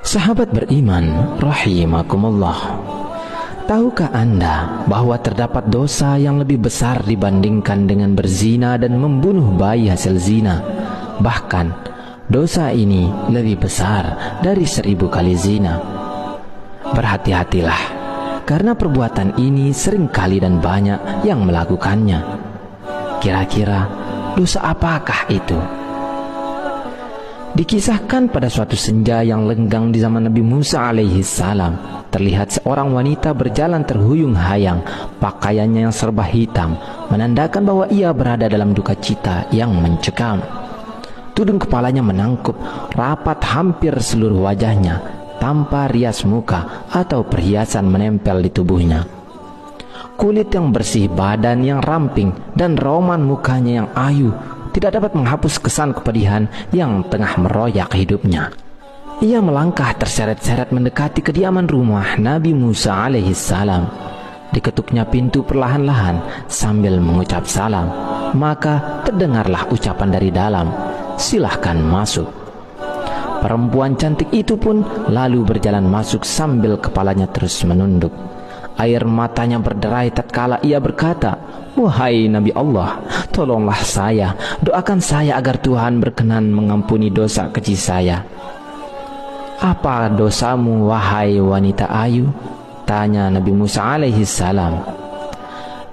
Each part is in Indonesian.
Sahabat beriman rahimakumullah, tahukah Anda bahwa terdapat dosa yang lebih besar dibandingkan dengan berzina dan membunuh bayi hasil zina? Bahkan dosa ini lebih besar dari 1000 kali zina. Berhati-hatilah, karena perbuatan ini sering kali dan banyak yang melakukannya. Kira-kira dosa apakah itu? Dikisahkan pada suatu senja yang lenggang di zaman Nabi Musa alaihi salam, terlihat seorang wanita berjalan terhuyung-hayang, pakaiannya yang serba hitam menandakan bahwa ia berada dalam duka cita yang mencekam. Tudung kepalanya menangkup rapat hampir seluruh wajahnya, tanpa rias muka atau perhiasan menempel di tubuhnya. Kulit yang bersih, badan yang ramping, dan roman mukanya yang ayu tidak dapat menghapus kesan kepedihan yang tengah meroyak hidupnya. Ia melangkah terseret-seret mendekati kediaman rumah Nabi Musa alaihi salam. Diketuknya pintu perlahan-lahan sambil mengucap salam. Maka terdengarlah ucapan dari dalam, "Silahkan masuk." Perempuan cantik itu pun lalu berjalan masuk sambil kepalanya terus menunduk. Air matanya berderai tatkala ia berkata, "Wahai Nabi Allah, tolonglah saya, doakan saya agar Tuhan berkenan mengampuni dosa keji saya." "Apa dosamu, wahai wanita ayu?" tanya Nabi Musa alaihi salam.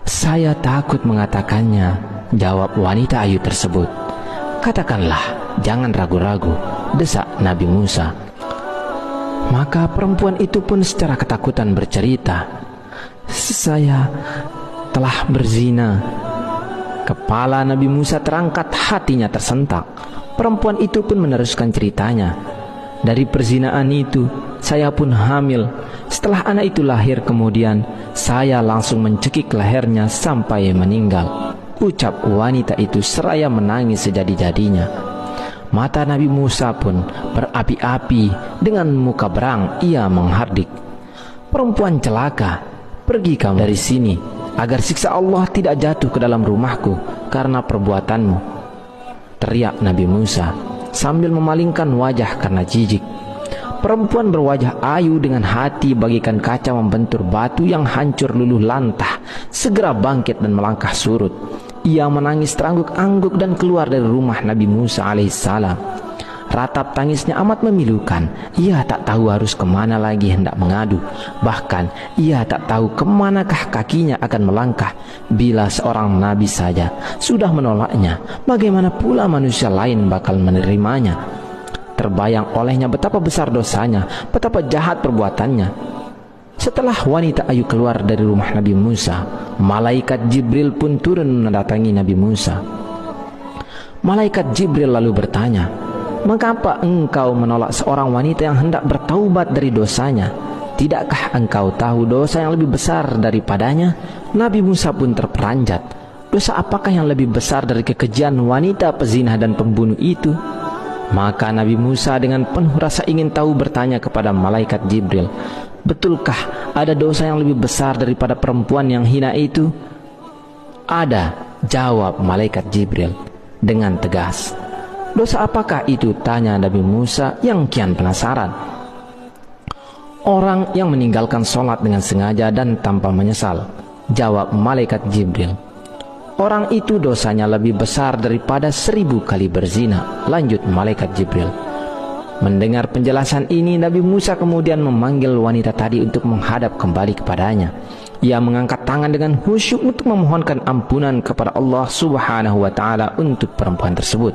"Saya takut mengatakannya," jawab wanita ayu tersebut. "Katakanlah, jangan ragu-ragu," desak Nabi Musa. Maka perempuan itu pun secara ketakutan bercerita, "Saya telah berzina." Kepala Nabi Musa terangkat, hatinya tersentak. Perempuan itu pun meneruskan ceritanya, "Dari perzinaan itu saya pun hamil. Setelah anak itu lahir kemudian saya langsung mencekik lehernya sampai meninggal," ucap wanita itu seraya menangis sejadi-jadinya. Mata Nabi Musa pun berapi-api, dengan muka berang ia menghardik, "Perempuan celaka, pergi kamu dari sini, agar siksa Allah tidak jatuh ke dalam rumahku karena perbuatanmu," teriak Nabi Musa sambil memalingkan wajah karena jijik. Perempuan berwajah ayu dengan hati bagaikan kaca membentur batu yang hancur luluh lantah segera bangkit dan melangkah surut. Ia menangis terangguk-angguk dan keluar dari rumah Nabi Musa alaihissalam. Ratap tangisnya amat memilukan. Ia tak tahu harus kemana lagi hendak mengadu. Bahkan ia tak tahu kemanakah kakinya akan melangkah. Bila seorang nabi saja sudah menolaknya, bagaimana pula manusia lain bakal menerimanya? Terbayang olehnya betapa besar dosanya, betapa jahat perbuatannya. Setelah wanita ayu keluar dari rumah Nabi Musa, malaikat Jibril pun turun mendatangi Nabi Musa. Malaikat Jibril lalu bertanya, "Mengapa engkau menolak seorang wanita yang hendak bertaubat dari dosanya? Tidakkah engkau tahu dosa yang lebih besar daripadanya?" Nabi Musa pun terperanjat. Dosa apakah yang lebih besar dari kekejian wanita pezina dan pembunuh itu? Maka Nabi Musa dengan penuh rasa ingin tahu bertanya kepada malaikat Jibril, "Betulkah ada dosa yang lebih besar daripada perempuan yang hina itu?" "Ada," jawab malaikat Jibril dengan tegas. "Dosa apakah itu?" tanya Nabi Musa yang kian penasaran. "Orang yang meninggalkan sholat dengan sengaja dan tanpa menyesal," jawab malaikat Jibril. "Orang itu dosanya lebih besar daripada 1000 kali berzina," lanjut malaikat Jibril. Mendengar penjelasan ini, Nabi Musa kemudian memanggil wanita tadi untuk menghadap kembali kepadanya. Ia mengangkat tangan dengan khusyuk untuk memohonkan ampunan kepada Allah Subhanahu wa ta'ala untuk perempuan tersebut.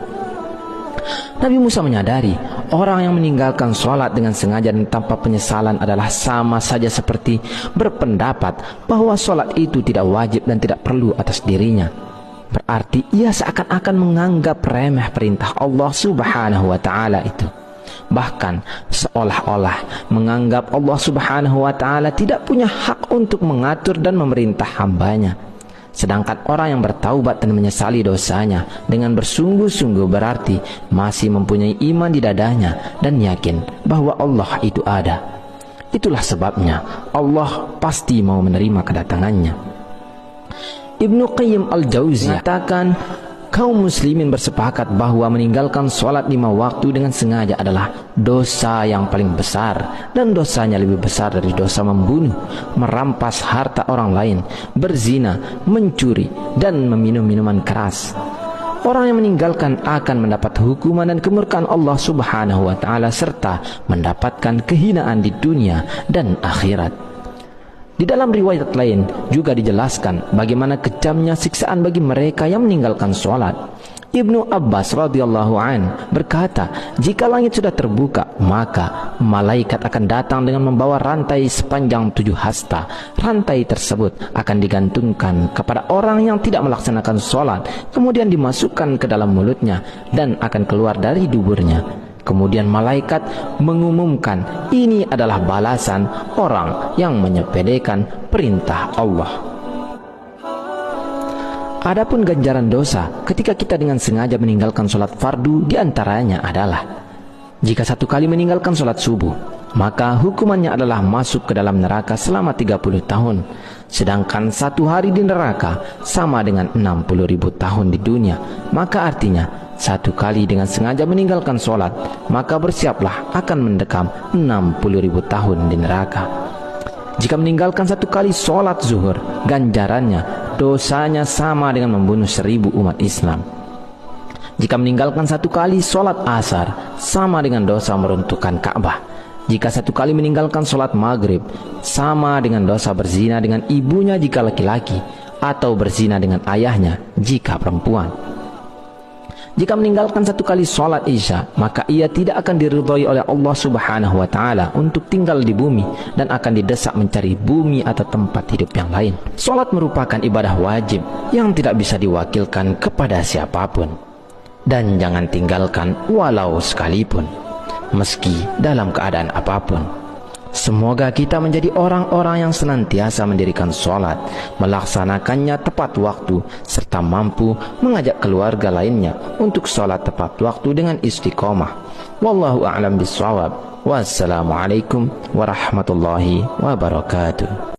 Nabi Musa menyadari orang yang meninggalkan sholat dengan sengaja dan tanpa penyesalan adalah sama saja seperti berpendapat bahwa sholat itu tidak wajib dan tidak perlu atas dirinya. Berarti ia seakan-akan menganggap remeh perintah Allah Subhanahu wa ta'ala itu. Bahkan seolah-olah menganggap Allah Subhanahu wa ta'ala tidak punya hak untuk mengatur dan memerintah hambanya. Sedangkan orang yang bertaubat dan menyesali dosanya dengan bersungguh-sungguh berarti masih mempunyai iman di dadanya dan yakin bahwa Allah itu ada. Itulah sebabnya Allah pasti mau menerima kedatangannya. Ibnu Qayyim al-Jauziyah mengatakan, Kaum muslimin bersepakat bahwa meninggalkan sholat 5 waktu dengan sengaja adalah dosa yang paling besar, dan dosanya lebih besar dari dosa membunuh, merampas harta orang lain, berzina, mencuri, dan meminum minuman keras. Orang yang meninggalkan akan mendapat hukuman dan kemurkaan Allah Subhanahu wa Ta'ala, serta mendapatkan kehinaan di dunia dan akhirat. Di dalam riwayat lain juga dijelaskan bagaimana kejamnya siksaan bagi mereka yang meninggalkan sholat. Ibnu Abbas radhiyallahu an berkata, jika langit sudah terbuka, maka malaikat akan datang dengan membawa rantai sepanjang 7 hasta. Rantai tersebut akan digantungkan kepada orang yang tidak melaksanakan sholat, kemudian dimasukkan ke dalam mulutnya dan akan keluar dari duburnya. Kemudian malaikat mengumumkan, ini adalah balasan orang yang menyepelekan perintah Allah. Adapun ganjaran dosa ketika kita dengan sengaja meninggalkan sholat fardu, diantaranya adalah: jika 1 kali meninggalkan sholat subuh, maka hukumannya adalah masuk ke dalam neraka selama 30 tahun. Sedangkan 1 hari di neraka sama dengan 60.000 tahun di dunia. Maka artinya 1 kali dengan sengaja meninggalkan sholat, maka bersiaplah akan mendekam 60.000 tahun di neraka. Jika meninggalkan 1 kali sholat zuhur, ganjarannya, dosanya sama dengan membunuh 1000 umat Islam. Jika meninggalkan 1 kali sholat asar, sama dengan dosa meruntuhkan Ka'bah. Jika 1 kali meninggalkan sholat maghrib, sama dengan dosa berzina dengan ibunya jika laki-laki, atau berzina dengan ayahnya jika perempuan. Jika meninggalkan 1 kali sholat isya, maka ia tidak akan diridhai oleh Allah Subhanahu wa Ta'ala untuk tinggal di bumi, dan akan didesak mencari bumi atau tempat hidup yang lain. Sholat merupakan ibadah wajib yang tidak bisa diwakilkan kepada siapapun, dan jangan tinggalkan walau sekalipun, meski dalam keadaan apapun. Semoga kita menjadi orang-orang yang senantiasa mendirikan sholat, melaksanakannya tepat waktu, serta mampu mengajak keluarga lainnya untuk sholat tepat waktu dengan istiqomah. Wallahu a'lam bishawab. Wassalamualaikum warahmatullahi wabarakatuh.